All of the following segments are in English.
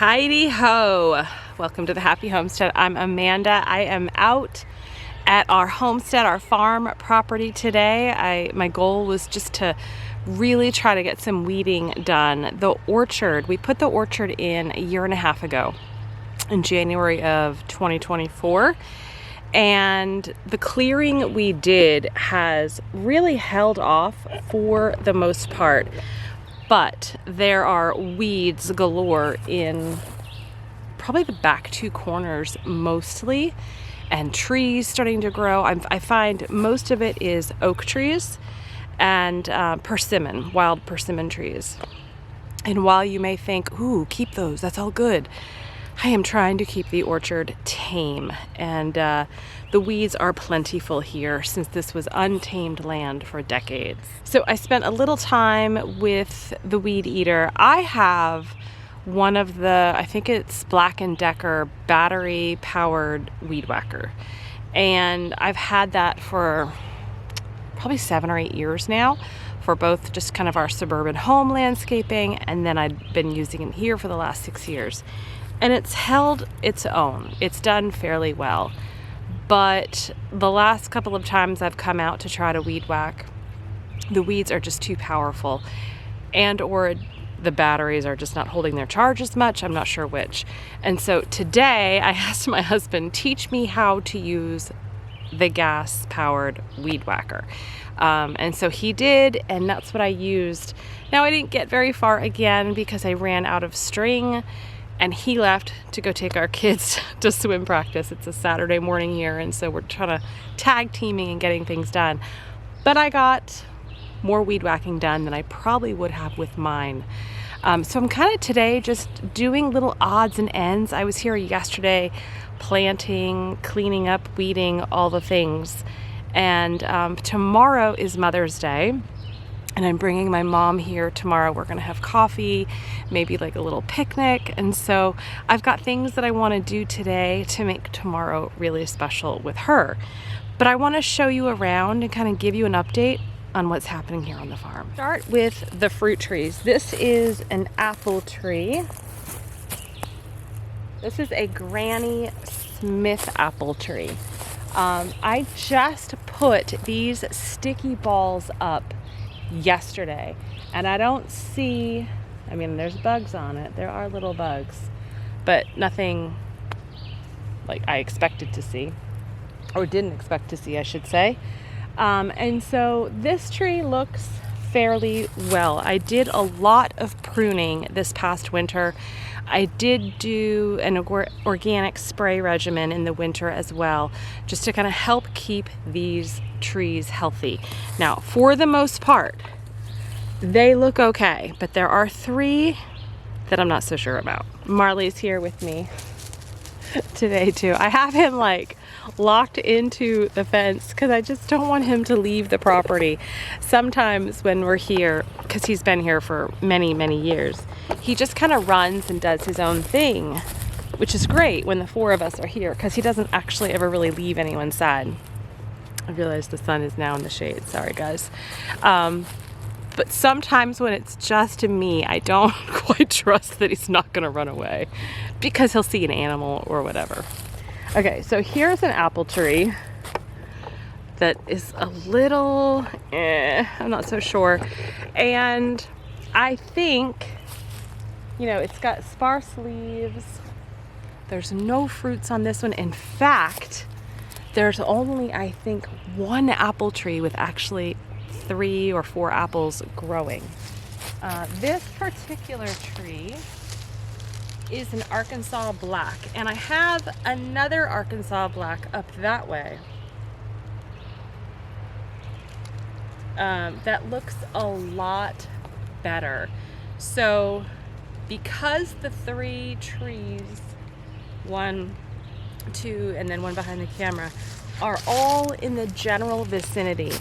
Heidi ho! Welcome to the Happy Homestead. I'm Amanda. I am out at our homestead, our farm property today. My goal was just to really try to get some weeding done. The orchard, we put the orchard in a year and a half ago in January of 2024. And the clearing we did has really held off for the most part. But there are weeds galore in probably the back two corners mostly, and trees starting to grow. I find most of it is oak trees and persimmon, wild persimmon trees. And while you may think, ooh, keep those, that's all good, I am trying to keep the orchard tame, and the weeds are plentiful here since this was untamed land for decades. So I spent a little time with the weed eater. I have one of the, I think it's Black & Decker battery powered weed whacker, and I've had that for probably 7 or 8 years now, for both just kind of our suburban home landscaping, and then I've been using it here for the last 6 years. And it's held its own. It's done fairly well. But the last couple of times I've come out to try to weed whack, the weeds are just too powerful, and or the batteries are just not holding their charge as much. I'm not sure which. And so today I asked my husband, teach me how to use the gas powered weed whacker. And so he did, and that's what I used. Now I didn't get very far again because I ran out of string, and he left to go take our kids to swim practice. It's a Saturday morning here, and so we're trying to tag teaming and getting things done. But I got more weed whacking done than I probably would have with mine. So I'm kind of today just doing little odds and ends. I was here yesterday planting, cleaning up, weeding, all the things. And tomorrow is Mother's Day. And I'm bringing my mom here tomorrow. We're gonna have coffee, maybe like a little picnic. And so I've got things that I wanna do today to make tomorrow really special with her. But I wanna show you around and kind of give you an update on what's happening here on the farm. Start with the fruit trees. This is an apple tree. This is a Granny Smith apple tree. I just put these sticky balls up yesterday, and I don't see, I mean, there's bugs on it. There are little bugs, but nothing like I expected to see, or didn't expect to see, I should say. And so this tree looks fairly well. I did a lot of pruning this past winter. I did do an organic spray regimen in the winter as well, just to kind of help keep these trees healthy. Now, for the most part, they look okay, but there are 3 that I'm not so sure about. Marley's here with me today too. I have him like locked into the fence because I just don't want him to leave the property. Sometimes when we're here, because he's been here for many, many years, he just kind of runs and does his own thing, which is great when the 4 of us are here because he doesn't actually ever really leave anyone's side. I realize the sun is now in the shade. Sorry, guys. But sometimes when it's just me, I don't quite trust that he's not going to run away because he'll see an animal or whatever. Okay, so here's an apple tree that is a little, I'm not so sure. And I think, you know, it's got sparse leaves. There's no fruits on this one. In fact, there's only, I think, 1 apple tree with actually 3 or 4 apples growing. This particular tree is an Arkansas Black, and I have another Arkansas Black up that way that looks a lot better. So because the 3 trees, 1, 2, and then 1 behind the camera, are all in the general vicinity,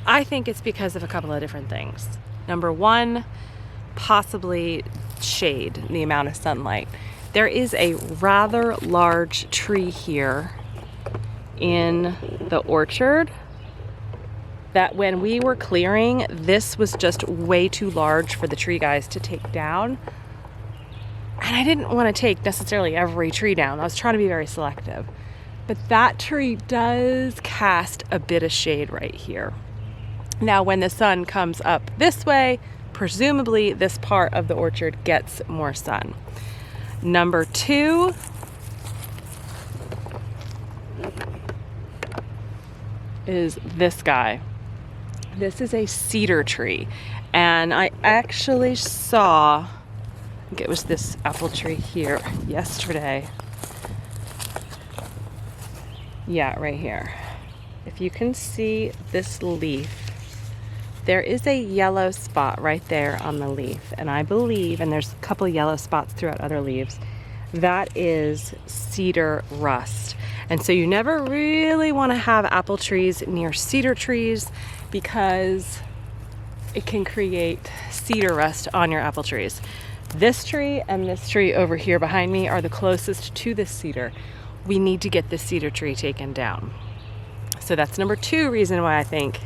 I think it's because of a couple of different things. Number 1, possibly shade, the amount of sunlight. There is a rather large tree here in the orchard that when we were clearing, this was just way too large for the tree guys to take down. And I didn't want to take necessarily every tree down. I was trying to be very selective. But that tree does cast a bit of shade right here. Now, when the sun comes up this way, presumably this part of the orchard gets more sun. Number 2 is this guy. This is a cedar tree. And I actually saw, I think it was this apple tree here yesterday. Yeah, right here. If you can see this leaf, there is a yellow spot right there on the leaf. And I believe, and there's a couple of yellow spots throughout other leaves, that is cedar rust. And so you never really want to have apple trees near cedar trees because it can create cedar rust on your apple trees. This tree and this tree over here behind me are the closest to this cedar. We need to get this cedar tree taken down. So that's number 2 reason why I think,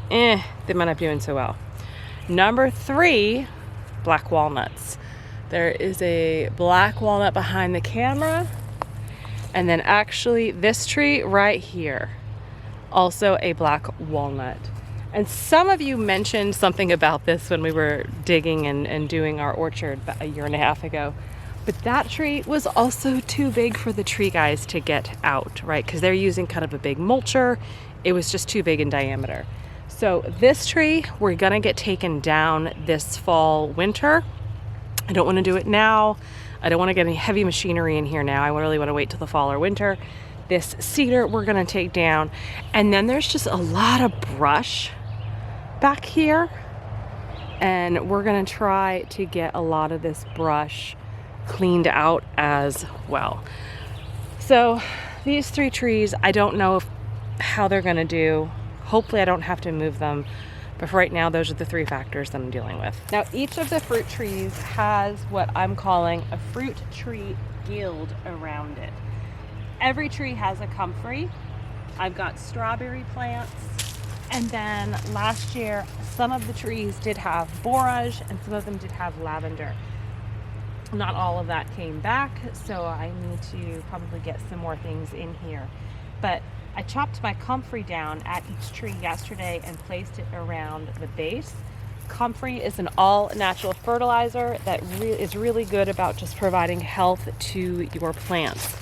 they might not be doing so well. Number 3, black walnuts. There is a black walnut behind the camera. And then actually this tree right here, also a black walnut. And some of you mentioned something about this when we were digging and doing our orchard about a year and a half ago. But that tree was also too big for the tree guys to get out, right? Because they're using kind of a big mulcher. It was just too big in diameter. So this tree, we're gonna get taken down this fall, winter. I don't wanna do it now. I don't wanna get any heavy machinery in here now. I really wanna wait till the fall or winter. This cedar we're gonna take down. And then there's just a lot of brush back here. And we're gonna try to get a lot of this brush cleaned out as well. So these 3 trees, I don't know how they're gonna do. Hopefully I don't have to move them. But for right now, those are the 3 factors that I'm dealing with. Now, each of the fruit trees has what I'm calling a fruit tree guild around it. Every tree has a comfrey. I've got strawberry plants. And then last year, some of the trees did have borage and some of them did have lavender. Not all of that came back, so I need to probably get some more things in here. But I chopped my comfrey down at each tree yesterday and placed it around the base. Comfrey is an all-natural fertilizer that is really good about just providing health to your plants.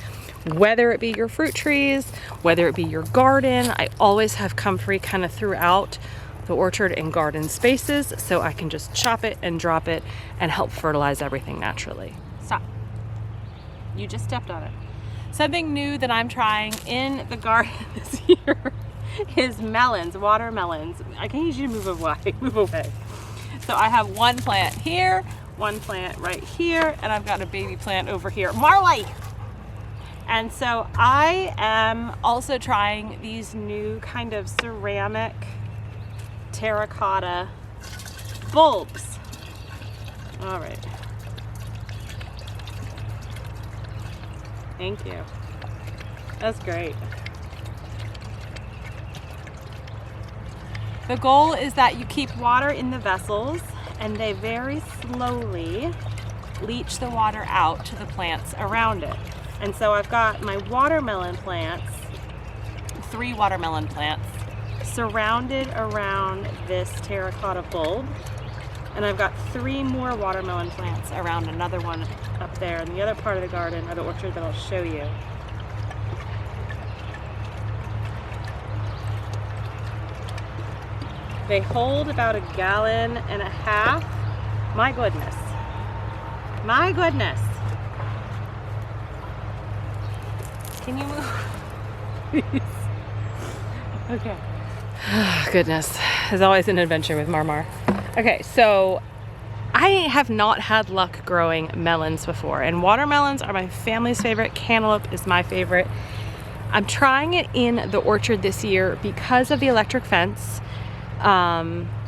Whether it be your fruit trees, whether it be your garden, I always have comfrey kind of throughout the orchard and garden spaces, so I can just chop it and drop it and help fertilize everything naturally. Stop. You just stepped on it. Something new that I'm trying in the garden this year is melons, watermelons. I can need you to move away, move away. So I have one plant here, one plant right here, and I've got a baby plant over here. Marley! And so I am also trying these new kind of ceramic terracotta bulbs. All right. Thank you. That's great. The goal is that you keep water in the vessels and they very slowly leach the water out to the plants around it. And so I've got my watermelon plants, 3 watermelon plants, surrounded around this terracotta bulb. And I've got 3 more watermelon plants around another one up there in the other part of the garden or the orchard that I'll show you. They hold about 1.5 gallons. My goodness. My goodness. Can you move? Please. Okay. Goodness. There's always an adventure with Marmar. Okay, so I have not had luck growing melons before, and watermelons are my family's favorite. Cantaloupe is my favorite. I'm trying it in the orchard this year because of the electric fence.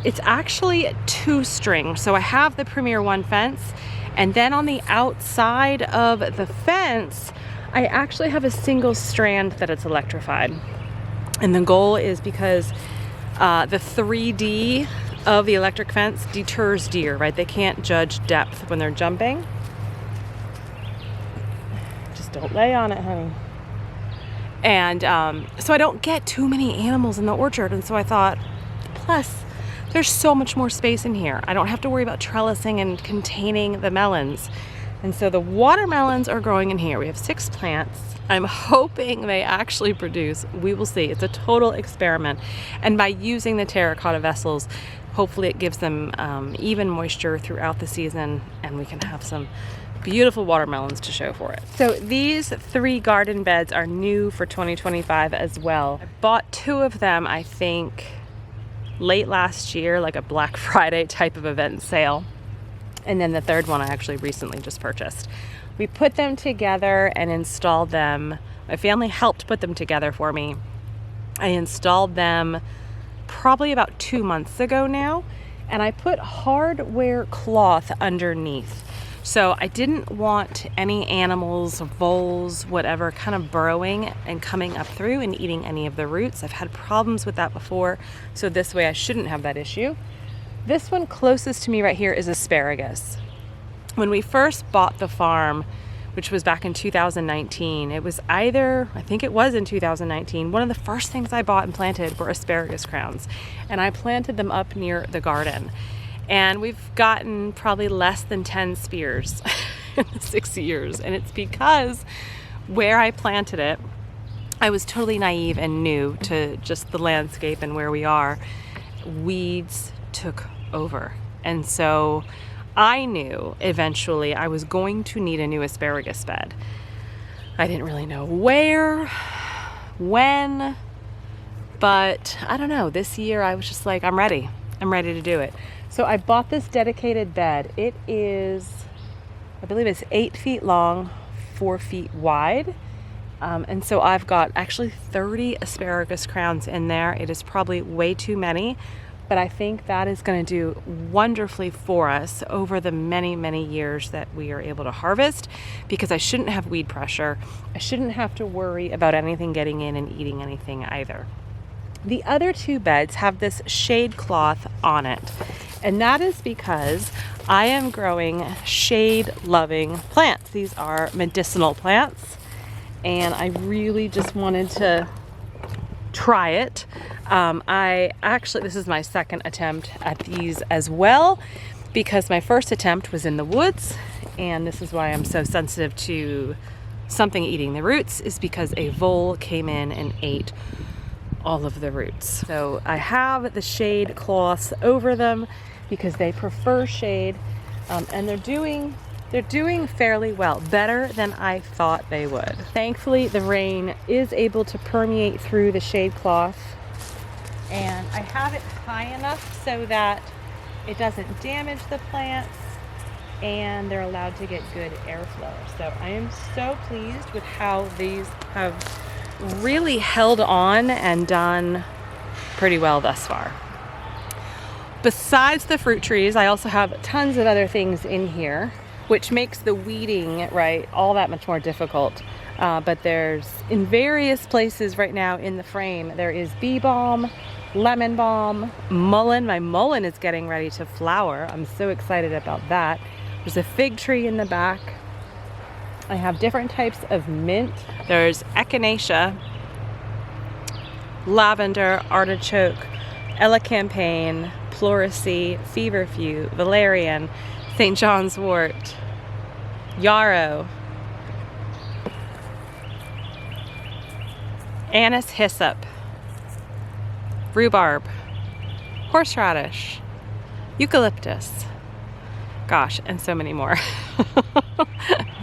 It's actually 2 string. So I have the Premier 1 fence, and then on the outside of the fence, I actually have a single strand that it's electrified. And the goal is because the 3D of the electric fence deters deer, right? They can't judge depth when they're jumping. Just don't lay on it, honey. And so I don't get too many animals in the orchard. And so I thought, plus, there's so much more space in here. I don't have to worry about trellising and containing the melons. And so the watermelons are growing in here. We have 6 plants. I'm hoping they actually produce. We will see. It's a total experiment. And by using the terracotta vessels, hopefully it gives them even moisture throughout the season, and we can have some beautiful watermelons to show for it. So these 3 garden beds are new for 2025 as well. I bought 2 of them, I think, late last year, like a Black Friday type of event sale. And then the 3rd one I actually recently just purchased. We put them together and installed them. My family helped put them together for me. I installed them probably about 2 months ago now, and I put hardware cloth underneath. So I didn't want any animals, voles, whatever, kind of burrowing and coming up through and eating any of the roots. I've had problems with that before, so this way I shouldn't have that issue. This one closest to me right here is asparagus. When we first bought the farm, which was back in 2019, it was either, I think it was in 2019, one of the first things I bought and planted were asparagus crowns. And I planted them up near the garden. And we've gotten probably less than 10 spears in the 6 years. And it's because where I planted it, I was totally naive and new to just the landscape and where we are. Weeds took over. And so I knew eventually I was going to need a new asparagus bed. I didn't really know where, when, but I don't know. This year I was just like, I'm ready. I'm ready to do it. So I bought this dedicated bed. It is, I believe it's 8 feet long, 4 feet wide. And so I've got actually 30 asparagus crowns in there. It is probably way too many, but I think that is going to do wonderfully for us over the many, many years that we are able to harvest, because I shouldn't have weed pressure. I shouldn't have to worry about anything getting in and eating anything either. The other 2 beds have this shade cloth on it, and that is because I am growing shade-loving plants. These are medicinal plants, and I really just wanted to try it. This is my 2nd attempt at these as well, because my first attempt was in the woods, and this is why I'm so sensitive to something eating the roots, is because a vole came in and ate all of the roots. So I have the shade cloths over them because they prefer shade, and they're doing fairly well, better than I thought they would. Thankfully, the rain is able to permeate through the shade cloth, and I have it high enough so that it doesn't damage the plants, and they're allowed to get good airflow. So I am so pleased with how these have really held on and done pretty well thus far. Besides the fruit trees, I also have tons of other things in here, which makes the weeding, right, all that much more difficult. But there's, in various places right now in the frame, there is bee balm, lemon balm, mullein. My mullein is getting ready to flower. I'm so excited about that. There's a fig tree in the back. I have different types of mint. There's echinacea, lavender, artichoke, elecampane, pleurisy, feverfew, valerian, St. John's wort, yarrow, anise hyssop, rhubarb, horseradish, eucalyptus, gosh, and so many more.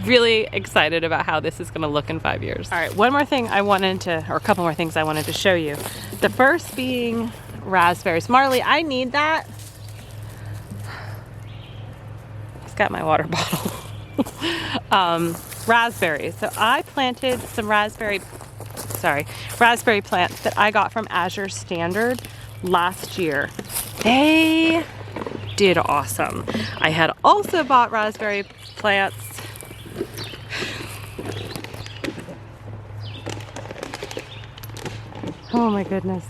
Really excited about how this is going to look in 5 years. All right, one more thing I wanted to, or a couple more things I wanted to show you. The first being raspberries. Marley, I need that. He's got my water bottle. Raspberries. So I planted some raspberry plants that I got from Azure Standard last year. They did awesome. I had also bought raspberry plants oh my goodness.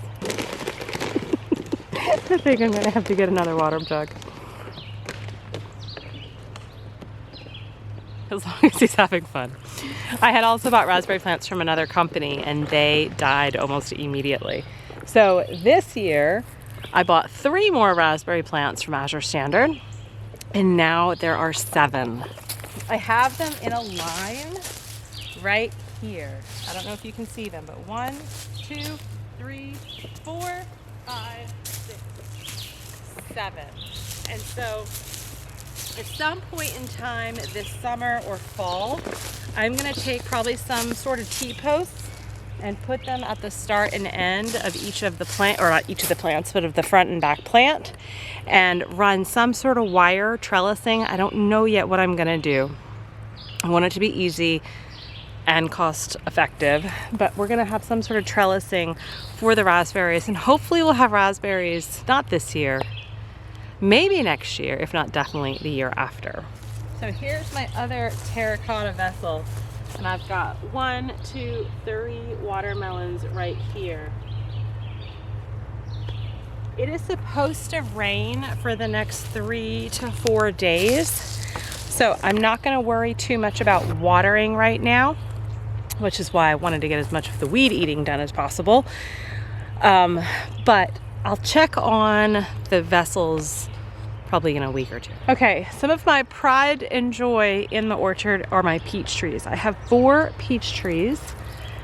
I think I'm gonna have to get another water jug. as long as he's having fun. I had also bought raspberry plants from another company and they died almost immediately. So this year I bought 3 more raspberry plants from Azure Standard and now there are 7. I have them in a line right here. I don't know if you can see them, but 1, 2, 3, 4, 5, 6, 7. And so at some point in time this summer or fall, I'm gonna take probably some sort of T-posts and put them at the start and end of each of the plant, or not each of the plants, but of the front and back plant, and run some sort of wire trellising. I don't know yet what I'm gonna do. I want it to be easy and cost effective, but we're gonna have some sort of trellising for the raspberries, and hopefully we'll have raspberries not this year, maybe next year, if not definitely the year after. So here's my other terracotta vessel, and I've got 1, 2, 3 watermelons right here. It is supposed to rain for the next 3 to 4 days, so I'm not gonna worry too much about watering right now, which is why I wanted to get as much of the weed eating done as possible. But I'll check on the vessels probably in a week or 2. Okay, some of my pride and joy in the orchard are my peach trees. I have 4 peach trees.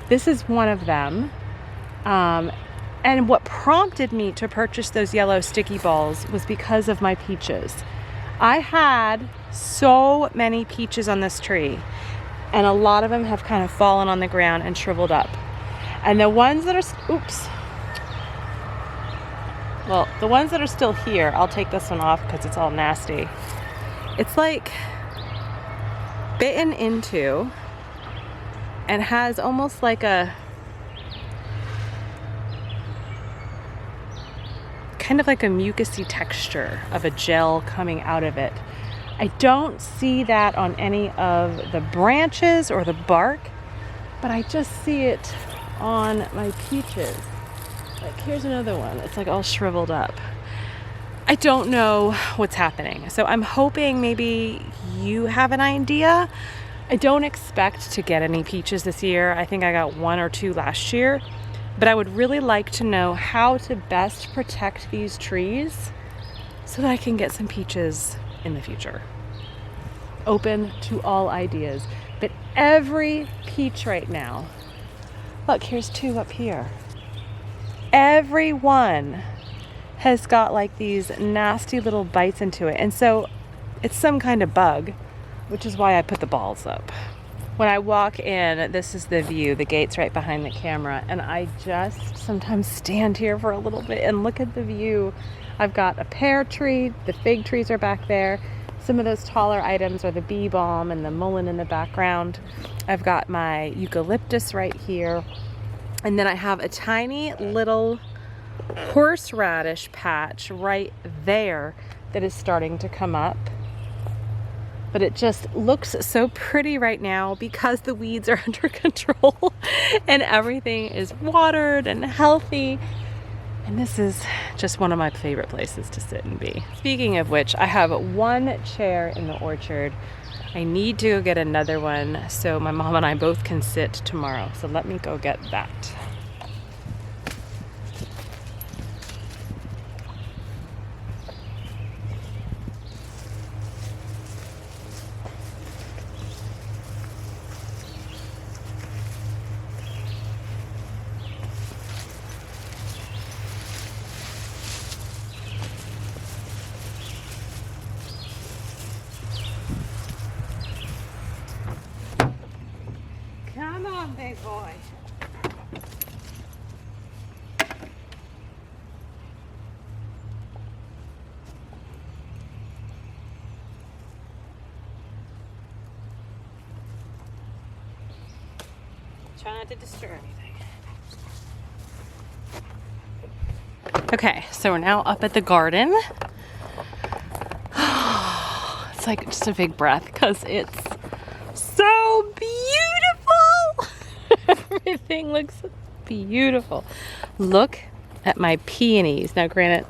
This is one of them. And what prompted me to purchase those yellow sticky balls was because of my peaches. I had so many peaches on this tree, and a lot of them have kind of fallen on the ground and shriveled up. And the ones that are, oops. Well, the ones that are still here, I'll take this one off because it's all nasty. It's like bitten into and has almost like a, kind of like a mucousy texture of a gel coming out of it. I don't see that on any of the branches or the bark, but I just see it on my peaches. Like here's another one. It's like all shriveled up. I don't know what's happening. So I'm hoping maybe you have an idea. I don't expect to get any peaches this year. I think I got 1 or 2 last year, but I would really like to know how to best protect these trees so that I can get some peaches in the future. Open to all ideas. But every peach right now, look, here's 2 up here. Every one has got like these nasty little bites into it. And so it's some kind of bug, which is why I put the balls up. When I walk in, this is the view. The gate's right behind the camera. And I just sometimes stand here for a little bit and look at the view. I've got a pear tree. The fig trees are back there. Some of those taller items are the bee balm and the mullein in the background. I've got my eucalyptus right here. And then I have a tiny little horseradish patch right there that is starting to come up. But it just looks so pretty right now because the weeds are under control and everything is watered and healthy. And this is just one of my favorite places to sit and be. Speaking of which, I have 1 chair in the orchard. I need to go get another one so my mom and I both can sit tomorrow. So let me go get that. Come on, big boy. Try not to disturb anything. Okay, so we're now up at the garden. It's like just a big breath because it's so beautiful. Everything looks beautiful. Look at my peonies. Now granted,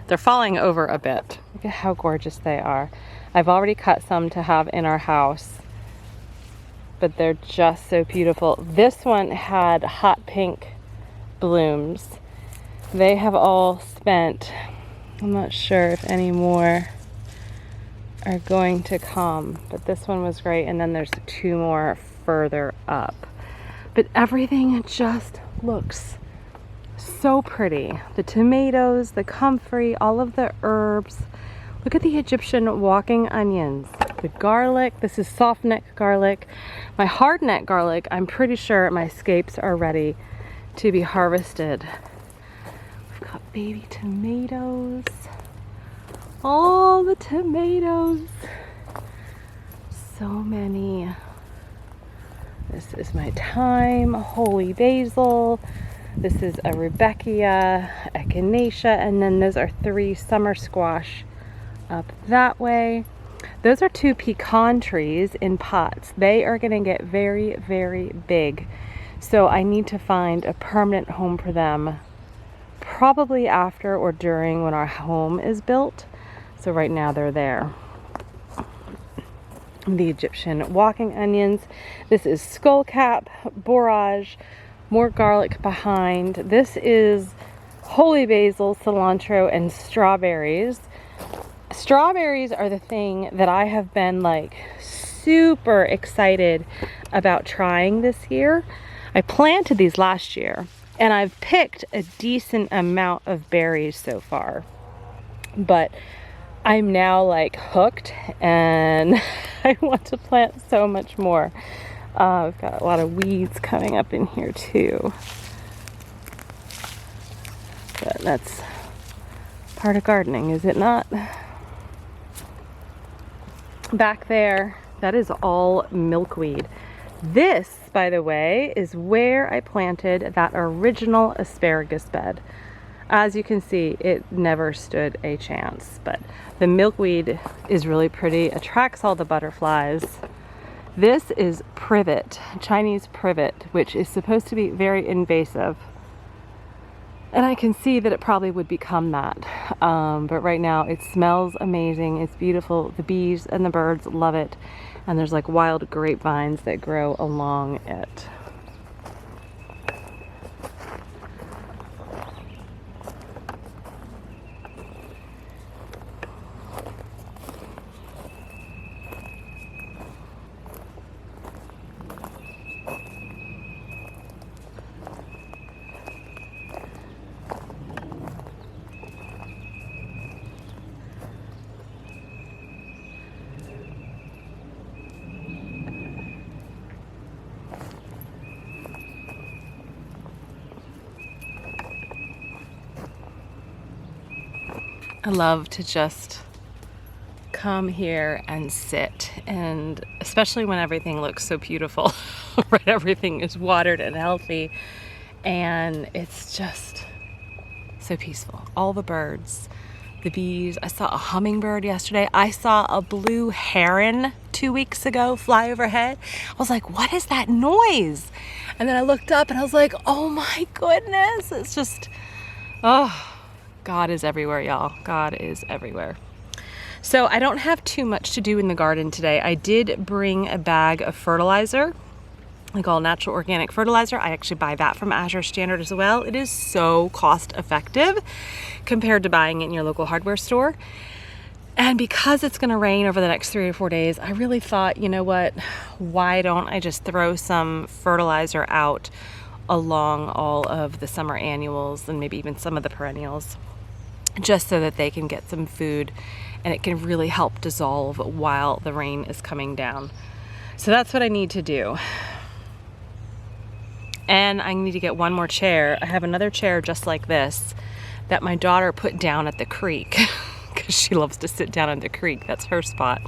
they're falling over a bit. Look at how gorgeous they are. I've already cut some to have in our house. but they're just so beautiful. This one had hot pink blooms. They have all spent. I'm not sure if any more are going to come, but this one was great. And then there's 2 more further up. But everything just looks so pretty. The tomatoes, the comfrey, all of the herbs. Look at the Egyptian walking onions. The garlic, this is soft neck garlic. My hard neck garlic, I'm pretty sure my scapes are ready to be harvested. We've got baby tomatoes. All the tomatoes. So many. This is my thyme, holy basil. This is a Rudbeckia, echinacea, and then those are 3 summer squash up that way. Those are 2 pecan trees in pots. They are going to get very, very big. So I need to find a permanent home for them, probably after or during when our home is built. So right now they're there. The Egyptian walking onions. This is skullcap, borage, more garlic behind. This is holy basil, cilantro, and strawberries. Strawberries are the thing that I have been like super excited about trying this year. I planted these last year and I've picked a decent amount of berries so far, but I'm now like hooked and I want to plant so much more. I've got a lot of weeds coming up in here too, but that's part of gardening, is it not? Back there, that is all milkweed. This, by the way, is where I planted that original asparagus bed. As you can see, it never stood a chance, but the milkweed is really pretty, attracts all the butterflies. This is privet, Chinese privet, which is supposed to be very invasive. And I can see that it probably would become that. But right now it smells amazing. It's beautiful. The bees and the birds love it. And there's like wild grapevines that grow along it. I love to just come here and sit, and especially when everything looks so beautiful, right? Everything is watered and healthy, and it's just so peaceful. All the birds, the bees. I saw a hummingbird yesterday. I saw a blue heron 2 weeks ago fly overhead. I was like, what is that noise? And then I looked up and I was like, oh my goodness. It's just, oh, God is everywhere, y'all. God is everywhere. So I don't have too much to do in the garden today. I did bring a bag of fertilizer, like all natural organic fertilizer. I actually buy that from Azure Standard as well. It is so cost effective compared to buying it in your local hardware store. And because it's gonna rain over the next 3 or 4 days, I really thought, you know what, why don't I just throw some fertilizer out along all of the summer annuals and maybe even some of the perennials, just so that they can get some food and it can really help dissolve while the rain is coming down. So that's what I need to do. And I need to get one more chair. I have another chair just like this that my daughter put down at the creek because she loves to sit down at the creek. That's her spot.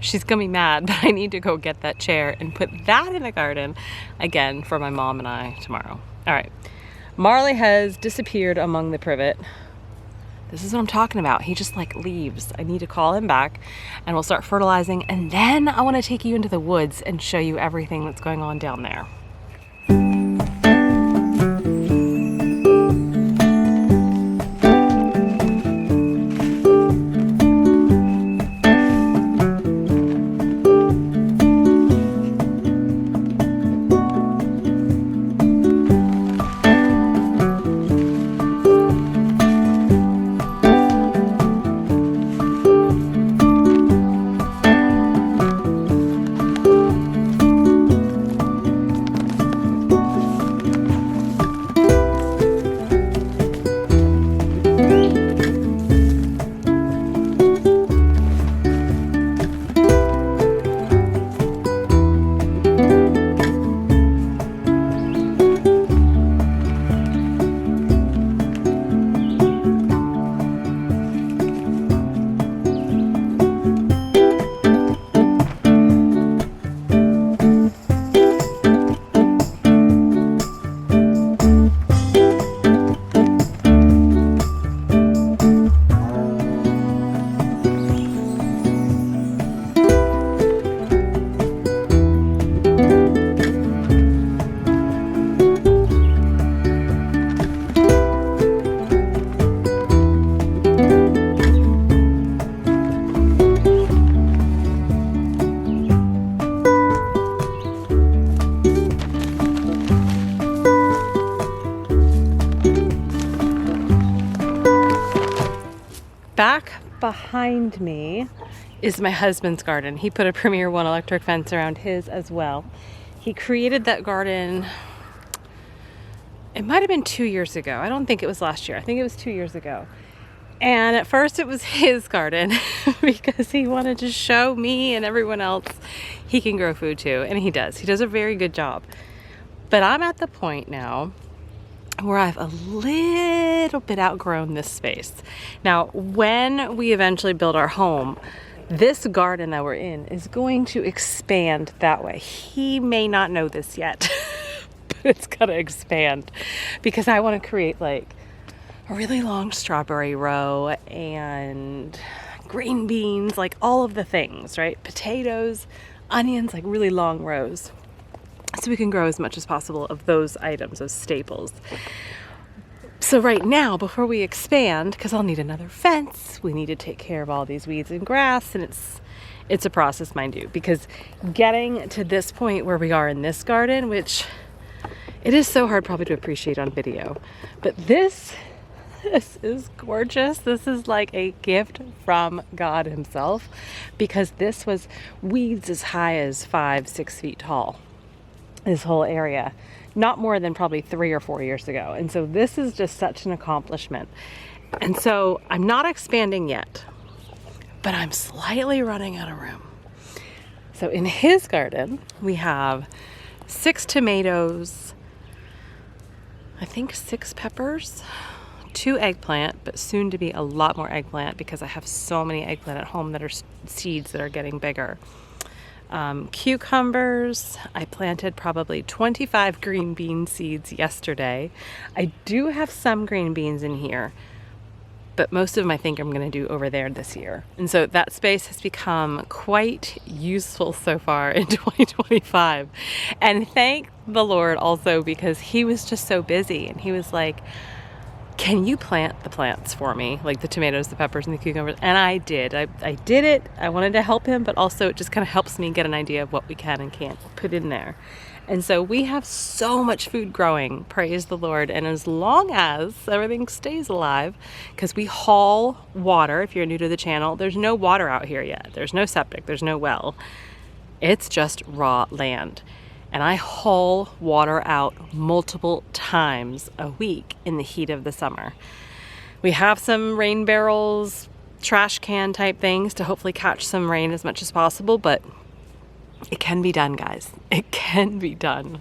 She's gonna be mad, but I need to go get that chair and put that in the garden again for my mom and I tomorrow. All right, Marley has disappeared among the privet. This is what I'm talking about. He just like leaves. I need to call him back and we'll start fertilizing. And then I want to take you into the woods and show you everything that's going on down there. back behind me is my husband's garden. He put a Premier One electric fence around his as well. He created that garden, it might have been 2 years ago. I don't think it was last year. I think it was 2 years ago. And at first it was his garden because he wanted to show me and everyone else he can grow food too. And he does. He does a very good job. But I'm at the point now where I've a little bit outgrown this space. Now, when we eventually build our home, this garden that we're in is going to expand that way. He may not know this yet, but it's gonna expand because I want to create like a really long strawberry row and green beans, like all of the things, right? Potatoes, onions, like really long rows. So we can grow as much as possible of those items, those staples. So right now, before we expand, because I'll need another fence, we need to take care of all these weeds and grass, and it's a process, mind you, because getting to this point where we are in this garden, which it is so hard probably to appreciate on video, but this is gorgeous. This is like a gift from God himself, because this was weeds as high as 5-6 feet tall, this whole area. Not more than probably 3 or 4 years ago. And so this is just such an accomplishment. And so I'm not expanding yet, but I'm slightly running out of room. So in his garden, we have 6 tomatoes, I think 6 peppers, 2 eggplant, but soon to be a lot more eggplant because I have so many eggplant at home that are seeds that are getting bigger. Cucumbers. I planted probably 25 green bean seeds yesterday. I do have some green beans in here, but most of them I think I'm going to do over there this year. And so that space has become quite useful so far in 2025. And thank the Lord also, because he was just so busy and he was like, can you plant the plants for me? Like the tomatoes, the peppers, and the cucumbers. And I did. I did it. I wanted to help him, but also it just kind of helps me get an idea of what we can and can't put in there. And so we have so much food growing, praise the Lord. And as long as everything stays alive, because we haul water, if you're new to the channel, there's no water out here yet. There's no septic, there's no well. It's just raw land. And I haul water out multiple times a week in the heat of the summer. We have some rain barrels, trash can type things to hopefully catch some rain as much as possible, but it can be done, guys. It can be done.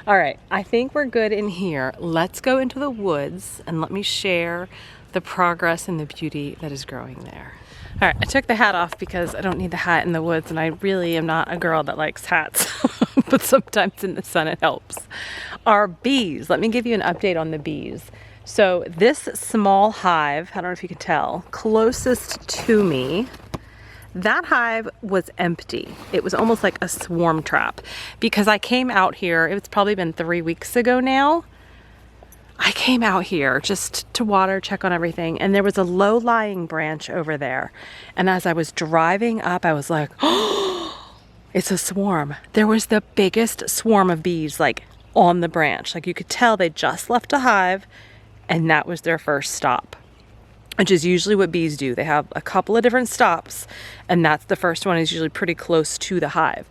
All right, I think we're good in here. Let's go into the woods and let me share the progress and the beauty that is growing there. All right, I took the hat off because I don't need the hat in the woods, and I really am not a girl that likes hats, but sometimes in the sun it helps. Our bees, let me give you an update on the bees. So this small hive, I don't know if you can tell, closest to me, that hive was empty. It was almost like a swarm trap because I came out here, it's probably been 3 weeks ago now. I came out here just to water, check on everything, and there was a low-lying branch over there. And as I was driving up, I was like, oh, it's a swarm. There was the biggest swarm of bees, like, on the branch. Like, you could tell they just left a hive, and that was their first stop, which is usually what bees do. They have a couple of different stops, and that's the first one is usually pretty close to the hive.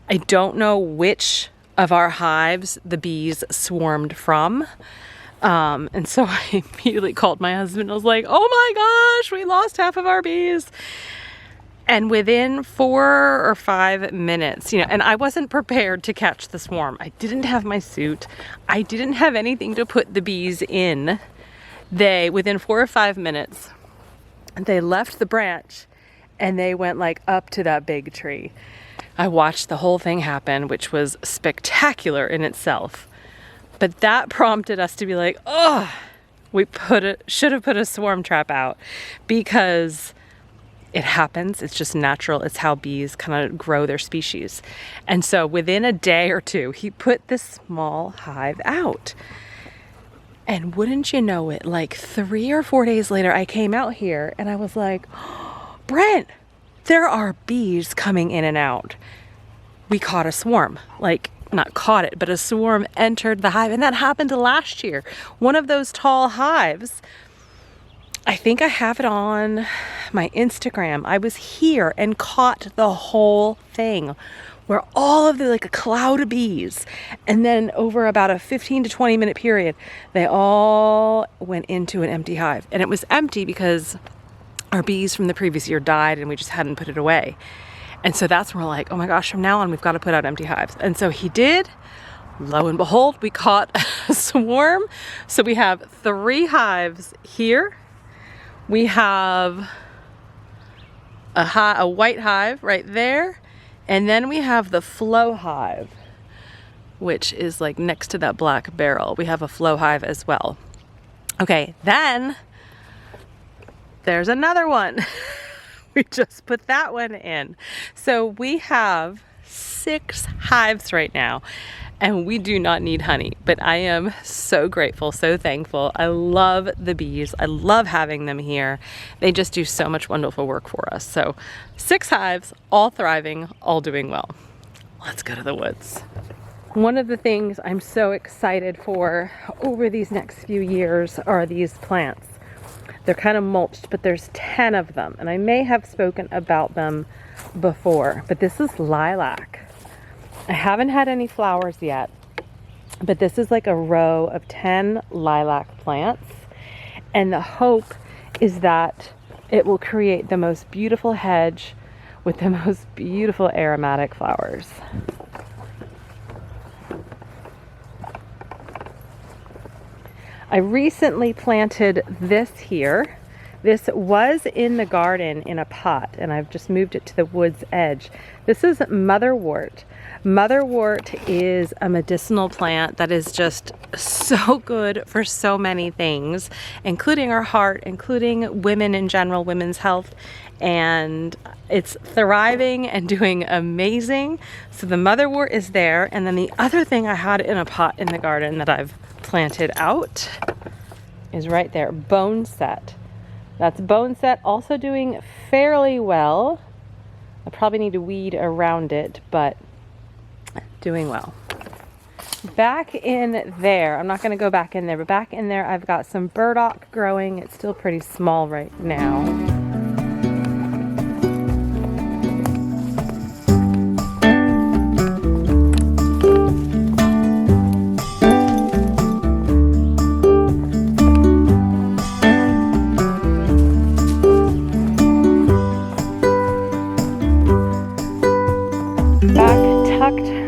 I don't know which of our hives the bees swarmed from. And so I immediately called my husband. I was like, oh my gosh, we lost half of our bees. And within 4 or 5 minutes, and I wasn't prepared to catch the swarm. I didn't have my suit. I didn't have anything to put the bees in. Within 4 or 5 minutes, they left the branch and they went like up to that big tree. I watched the whole thing happen, which was spectacular in itself. But that prompted us to be like, oh, we should have put a swarm trap out, because it happens. It's just natural. It's how bees kind of grow their species. And so within a day or two, he put this small hive out. And wouldn't you know it, like 3 or 4 days later, I came out here and I was like, oh, Brent, there are bees coming in and out. We caught a swarm, like, not caught it, but a swarm entered the hive. And that happened last year. One of those tall hives, I think I have it on my Instagram. I was here and caught the whole thing where all of the, like a cloud of bees, and then over about a 15 to 20 minute period, they all went into an empty hive. And it was empty because our bees from the previous year died and we just hadn't put it away. And so that's when we're like, oh my gosh, from now on we've got to put out empty hives. And so he did. Lo and behold, we caught a swarm. So we have 3 hives here. We have a white hive right there. And then we have the flow hive, which is like next to that black barrel. We have a flow hive as well. Okay, then there's another one. We just put that one in. So we have 6 hives right now, and we do not need honey, but I am so grateful, so thankful. I love the bees. I love having them here. They just do so much wonderful work for us. So 6 hives, all thriving, all doing well. Let's go to the woods. One of the things I'm so excited for over these next few years are these plants. They're kind of mulched, but there's 10 of them, and I may have spoken about them before, but this is lilac. I haven't had any flowers yet, but this is like a row of 10 lilac plants, and the hope is that it will create the most beautiful hedge with the most beautiful aromatic flowers. I recently planted this here. This was in the garden in a pot, and I've just moved it to the wood's edge. This is motherwort. Motherwort is a medicinal plant that is just so good for so many things, including our heart, including women in general, women's health, and it's thriving and doing amazing. So the motherwort is there, and then the other thing I had in a pot in the garden that I've planted out is right there, bone set. That's bone set, also doing fairly well. I probably need to weed around it, but doing well. Back in there, I'm not going to go back in there, but back in there I've got some burdock growing. It's still pretty small right now.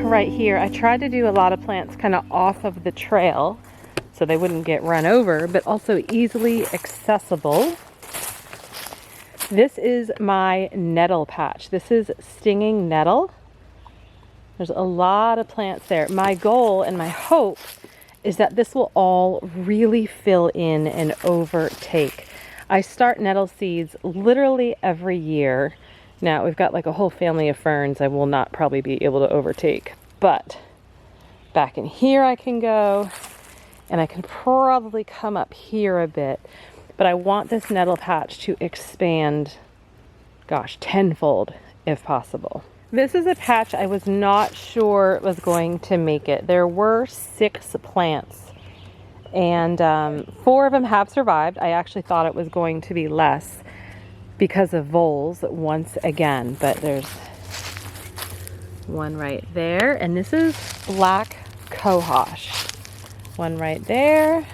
Right here, I tried to do a lot of plants kind of off of the trail so they wouldn't get run over, but also easily accessible. This is my nettle patch. This is stinging nettle. There's a lot of plants there. My goal and my hope is that this will all really fill in and overtake. I start nettle seeds literally every year. Now, we've got like a whole family of ferns I will not probably be able to overtake. But back in here I can go, and I can probably come up here a bit. But I want this nettle patch to expand, gosh, tenfold if possible. This is a patch I was not sure was going to make it. There were 6 plants, and 4 of them have survived. I actually thought it was going to be less because of voles once again, but there's one right there, and this is black cohosh. One right there,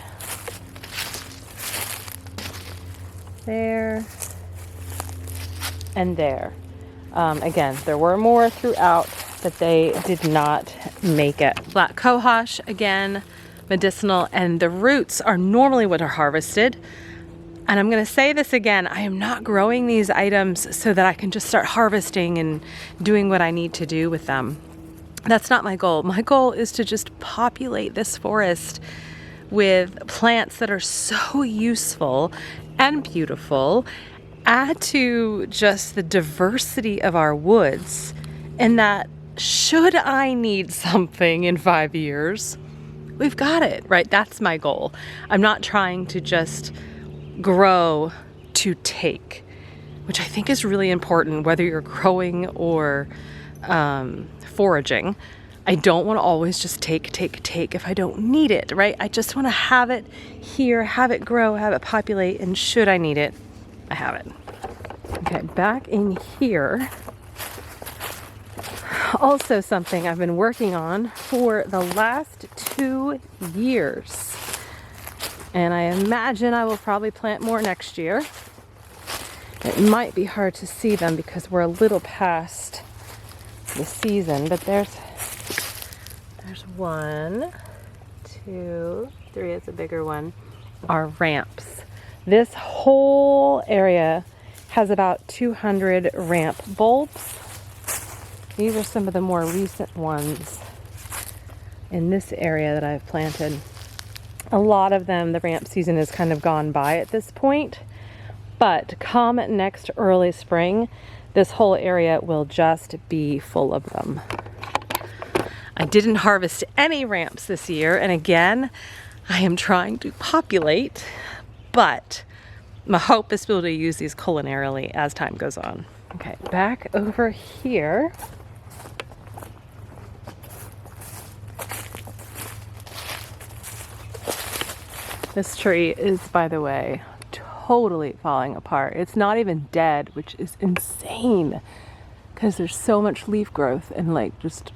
there, and there. Again, there were more throughout, but they did not make it. Black cohosh, again, medicinal, and the roots are normally what are harvested. And I'm going to say this again, I am not growing these items so that I can just start harvesting and doing what I need to do with them. That's not my goal. My goal is to just populate this forest with plants that are so useful and beautiful, add to just the diversity of our woods, and that should I need something in 5 years, we've got it, right? That's my goal. I'm not trying to just grow to take, which I think is really important, whether you're growing or foraging. I don't want to always just take if I don't need it, right? I just want to have it here, have it grow, have it populate, and should I need it, I have it. Okay, back in here. Also something I've been working on for the last 2 years. And I imagine I will probably plant more next year. It might be hard to see them because we're a little past the season, but there's 1, 2, 3 is a bigger one, are ramps. This whole area has about 200 ramp bulbs. These are some of the more recent ones in this area that I've planted. A lot of them, the ramp season has kind of gone by at this point, but come next early spring, this whole area will just be full of them. I didn't harvest any ramps this year, and again, I am trying to populate, but my hope is to be able to use these culinarily as time goes on. Okay, back over here. This tree is, by the way, totally falling apart. It's not even dead, which is insane because there's so much leaf growth and like just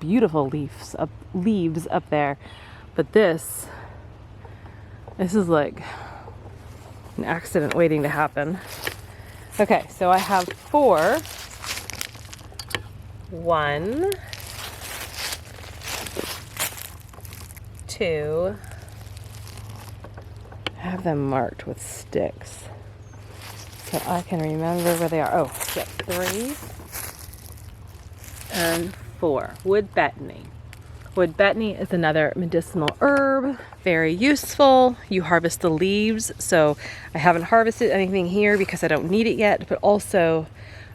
beautiful leaves up there. But this is like an accident waiting to happen. Okay, so I have 4. 1, 2. I have them marked with sticks so I can remember where they are. Oh, yeah, 3 and 4. Wood betony. Wood betony is another medicinal herb, very useful. You harvest the leaves, so I haven't harvested anything here because I don't need it yet, but also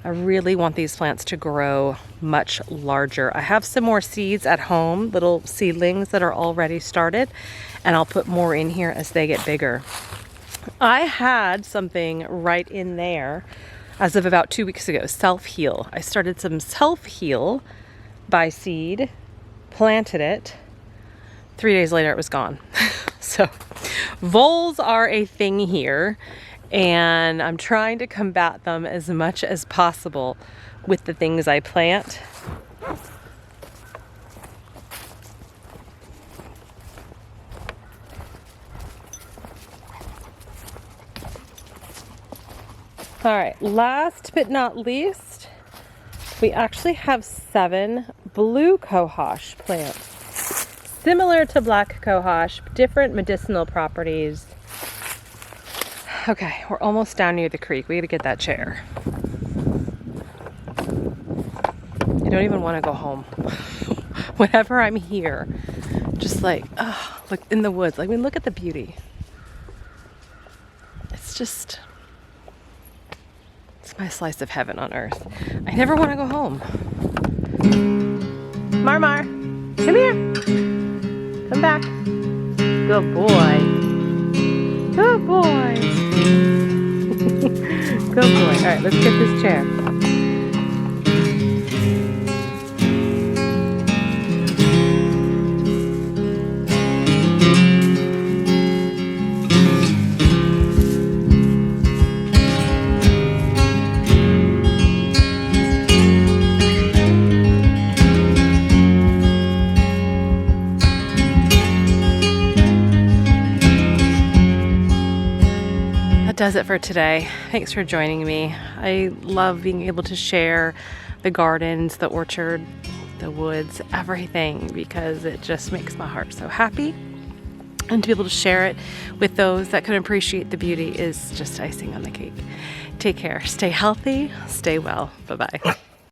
I really want these plants to grow much larger. I have some more seeds at home, little seedlings that are already started, and I'll put more in here as they get bigger. I had something right in there as of about 2 weeks ago, self-heal. I started some self-heal by seed, planted it. 3 days later it was gone. So voles are a thing here, and I'm trying to combat them as much as possible with the things I plant. All right, last but not least, we actually have 7 blue cohosh plants. Similar to black cohosh, different medicinal properties. Okay, we're almost down near the creek. We gotta get that chair. I don't even want to go home. Whenever I'm here, just like, oh, look in the woods. I mean, look at the beauty. It's just, it's my slice of heaven on earth. I never want to go home. Mar, come here. Come back. Good boy. Good boy. Good boy. All right, let's get this chair. Does it for today. Thanks for joining me. I love being able to share the gardens, the orchard, the woods, everything, because it just makes my heart so happy. And to be able to share it with those that can appreciate the beauty is just icing on the cake. Take care. Stay healthy. Stay well. Bye-bye.